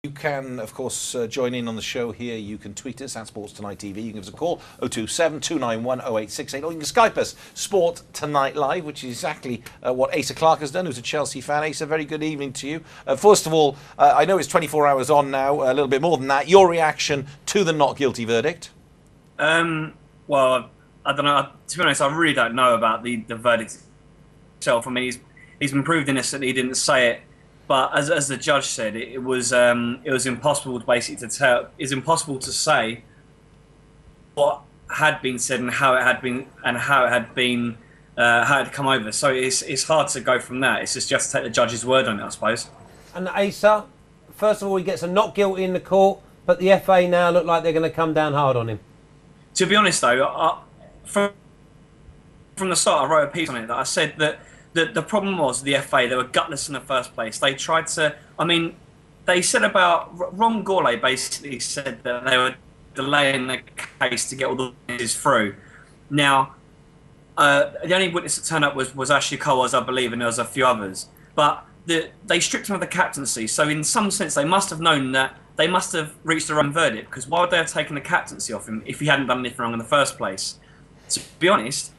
You can, of course, join in on the show here. You can tweet us at Sports Tonight TV. You can give us a call, 027 291 0868, or you can Skype us, Sport Tonight Live, which is exactly what Asa Clarke has done, who's a Chelsea fan. Asa, very good evening to you. First of all, I know it's 24 hours on now, a little bit more than that. Your reaction to the not guilty verdict? Well, I don't know. To be honest, I really don't know about the verdict itself. I mean, he's been proved innocent. He didn't say it. But as the judge said, it was impossible to basically tell. It's impossible to say what had been said and how it had been how it had come over. So it's hard to go from that. It's just to take the judge's word on it, I suppose. And Asa, first of all, he gets a not guilty in the court, but the FA now look like they're going to come down hard on him. To be honest, though, from the start, I wrote a piece on it that I said that. The problem was the FA, they were gutless in the first place. They tried to, they said about, Ron Gourlay basically said that they were delaying the case to get all the witnesses through. Now, the only witness that turned up was Ashley Cole, as I believe, and there was a few others. But they stripped him of the captaincy, so in some sense they must have known that they must have reached the wrong verdict, because why would they have taken the captaincy off him if he hadn't done anything wrong in the first place? To be honest,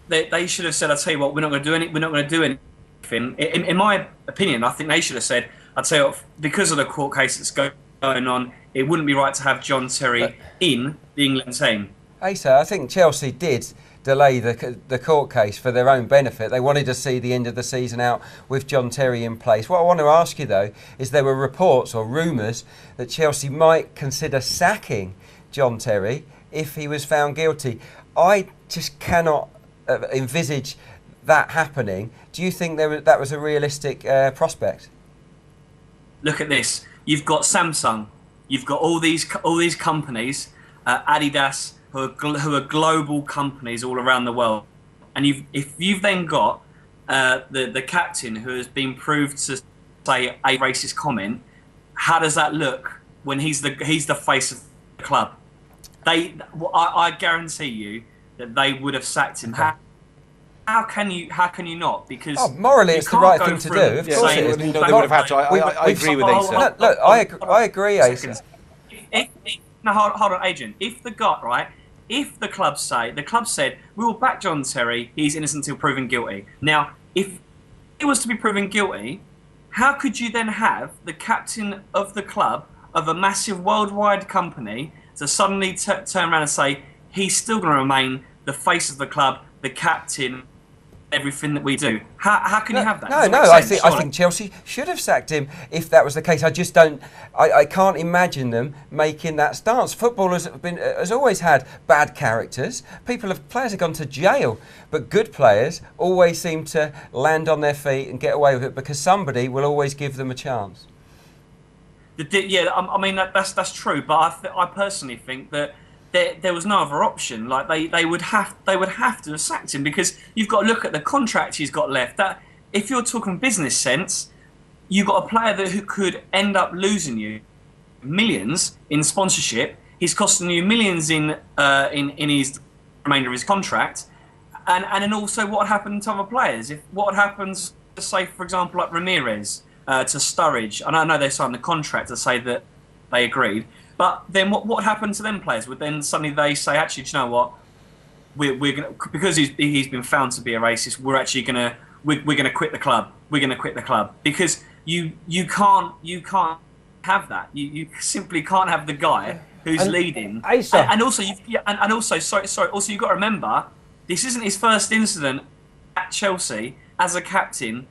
They should have said, "I'll tell you what, we're not going to do anything." In my opinion, I think they should have said, "I'll tell you what, because of the court case that's going on, it wouldn't be right to have John Terry in the England team." Asa, I think Chelsea did delay the court case for their own benefit. They wanted to see the end of the season out with John Terry in place. What I want to ask you, though, is there were reports or rumours that Chelsea might consider sacking John Terry if he was found guilty. I just cannot envisage that happening. Do you think that was a realistic prospect? Look at this. You've got Samsung. You've got all these companies, Adidas, who are global companies all around the world. And if you've then got the captain who has been proved to say a racist comment, how does that look when he's the face of the club? I guarantee you that they would have sacked him. Okay. How can you not? Because morally, it's the right thing to do. Of course, it is. They would have had to. I agree with Asa. Look, I agree, Asa. Now, hold on, Adrian. If the club said we will back John Terry, he's innocent until proven guilty. Now, if he was to be proven guilty, how could you then have the captain of the club of a massive worldwide company to suddenly turn around and say he's still going to remain the face of the club, the captain, everything that we do? How can you have that? No. I think Chelsea should have sacked him if that was the case. I just don't. I can't imagine them making that stance. Footballers has always had bad characters. Players have gone to jail, but good players always seem to land on their feet and get away with it because somebody will always give them a chance. Yeah, that's true. But I personally think that there was no other option. Like they would have to have sacked him, because you've got to look at the contract he's got left. That if you're talking business sense, you've got a player who could end up losing you millions in sponsorship. He's costing you millions in his remainder of his contract, and then also what happened to other players. What happens, say for example, like Ramirez to Sturridge, and I know they signed the contract to say that they agreed. But then what happened to them players? Would then suddenly they say, actually, do you know what? We're gonna, because he's been found to be a racist, we're gonna quit the club. We're gonna quit the club, because you can't have that. You simply can't have the guy who's leading. And also you've got to remember, this isn't his first incident at Chelsea as a captain.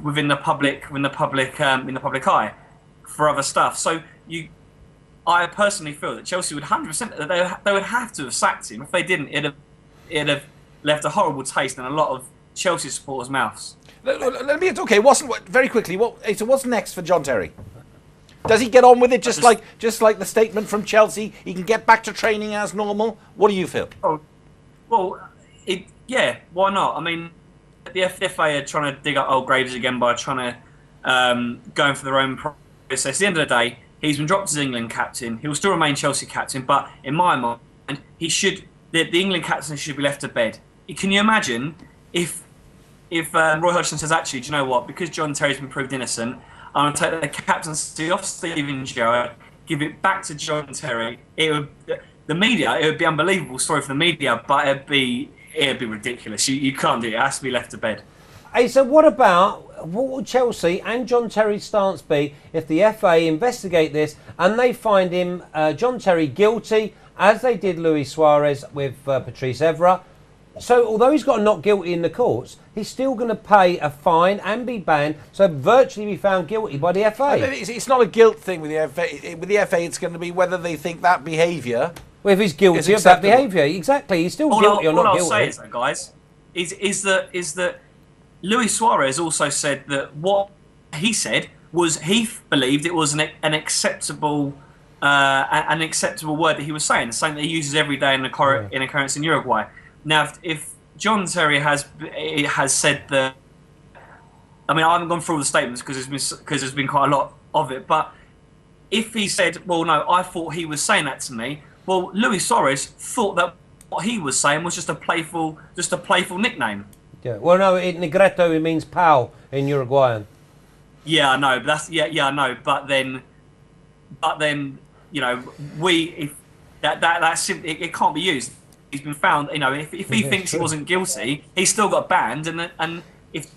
Within the public eye for other stuff. So I personally feel that Chelsea would 100% they would have to have sacked him. If they didn't, it'd have left a horrible taste in a lot of Chelsea supporters' mouths. Let me. Okay, very quickly. What's next for John Terry? Does he get on with it just like the statement from Chelsea? He can get back to training as normal. What do you feel? Oh, well, yeah. Why not? I mean, the FA are trying to dig up old graves again by trying to going for their own process. At the end of the day, he's been dropped as England captain. He will still remain Chelsea captain, but in my mind, the England captain should be left to bed. Can you imagine if Roy Hodgson says, actually, do you know what? Because John Terry's been proved innocent, I'm going to take the captaincy off Stephen Gerrard, give it back to John Terry. It would be an unbelievable story for the media, but it'd be ridiculous. You can't do it. It has to be left to bed. Hey, so what will Chelsea and John Terry's stance be if the FA investigate this and they find him, John Terry, guilty, as they did Luis Suarez with Patrice Evra? So although he's got a not guilty in the courts, he's still going to pay a fine and be banned, so virtually be found guilty by the FA. It's not a guilt thing with the FA. With the FA, it's going to be whether they think that behaviour. Well, if he's guilty of that behaviour, exactly, he's still guilty or not guilty. All I'll say is that, guys, is that Luis Suarez also said that what he said was he believed it was an acceptable word that he was saying, something that he uses every day in occurrence in Uruguay. Now, if John Terry has said that, I mean, I haven't gone through all the statements because there's been quite a lot of it, but if he said, well, no, I thought he was saying that to me, well, Luis Suarez thought that what he was saying was just a playful nickname. Yeah. Well, no, Negreto, it means pal in Uruguayan. Yeah, I know. But that's I know. But then, you know, that's simply, it can't be used. He's been found. You know, if he thinks he wasn't guilty, he's still got banned. And if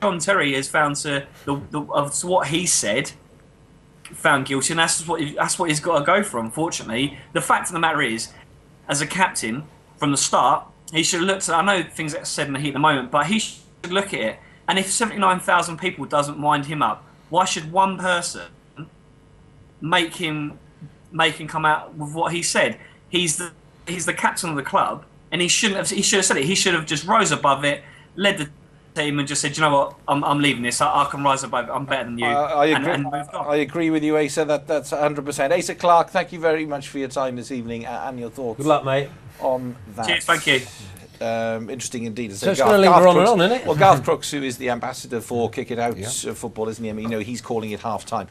John Terry is found to what he said, found guilty, and that's what he's got to go for. Unfortunately, the fact of the matter is, as a captain from the start, he should have looked at. I know things that are said in the heat at the moment, but he should look at it. And if 79,000 people doesn't wind him up, why should one person make him come out with what he said? He's the captain of the club, and he should have said it. He should have just rose above it, led the team, and just said, you know what, I'm leaving this. I can rise above it. I'm better than you. And moved on. I agree with you, Asa. That's 100%. Asa Clarke, thank you very much for your time this evening and your thoughts. Good luck, mate. On that. Cheers, thank you. Interesting indeed. So it's going to linger on and on, isn't it? Well, Garth Crooks, who is the ambassador for Kick It Out football, isn't he? I mean, you know, he's calling it half time.